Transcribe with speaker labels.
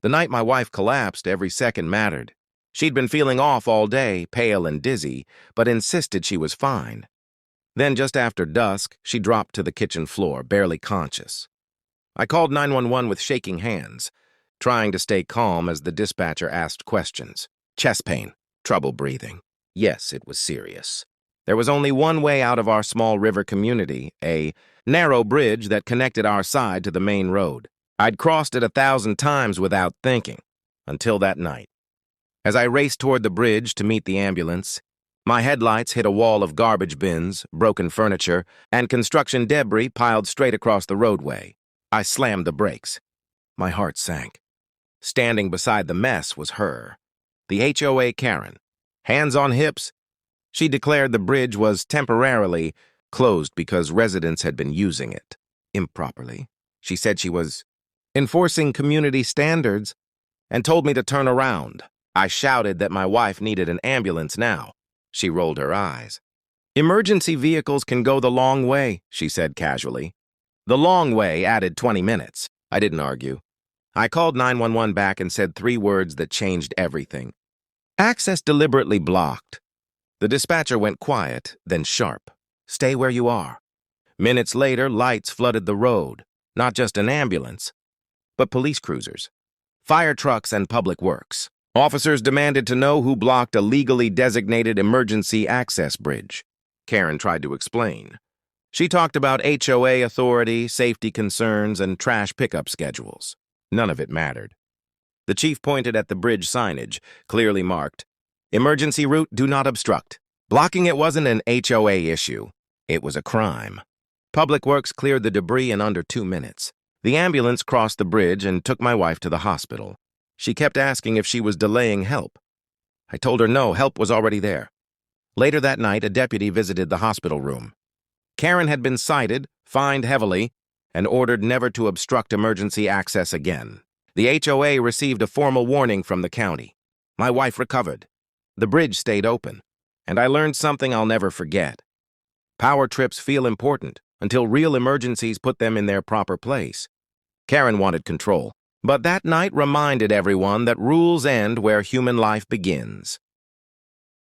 Speaker 1: The night my wife collapsed, every second mattered. She'd been feeling off all day, pale and dizzy, but insisted she was fine. Then, just after dusk, she dropped to the kitchen floor, barely conscious. I called 911 with shaking hands, trying to stay calm as the dispatcher asked questions. Chest pain, trouble breathing. Yes, it was serious. There was only one way out of our small river community, a narrow bridge that connected our side to the main road. I'd crossed it 1,000 times without thinking, until that night. As I raced toward the bridge to meet the ambulance, my headlights hit a wall of garbage bins, broken furniture, and construction debris piled straight across the roadway. I slammed the brakes. My heart sank. Standing beside the mess was her, the HOA Karen. Hands on hips, she declared the bridge was temporarily closed because residents had been using it improperly. She said she was enforcing community standards and told me to turn around. I shouted that my wife needed an ambulance now. She rolled her eyes. Emergency vehicles can go the long way, she said casually. The long way added 20 minutes. I didn't argue. I called 911 back and said 3 words that changed everything. Access deliberately blocked. The dispatcher went quiet, then sharp. Stay where you are. Minutes later, lights flooded the road. Not just an ambulance, but police cruisers, fire trucks, and public works. Officers demanded to know who blocked a legally designated emergency access bridge. Karen tried to explain. She talked about HOA authority, safety concerns, and trash pickup schedules. None of it mattered. The chief pointed at the bridge signage, clearly marked, "Emergency route, do not obstruct." Blocking it wasn't an HOA issue. It was a crime. Public Works cleared the debris in under 2 minutes. The ambulance crossed the bridge and took my wife to the hospital. She kept asking if she was delaying help. I told her no, help was already there. Later that night, a deputy visited the hospital room. Karen had been cited, fined heavily, and ordered never to obstruct emergency access again. The HOA received a formal warning from the county. My wife recovered. The bridge stayed open, and I learned something I'll never forget. Power trips feel important until real emergencies put them in their proper place. Karen wanted control, but that night reminded everyone that rules end where human life begins.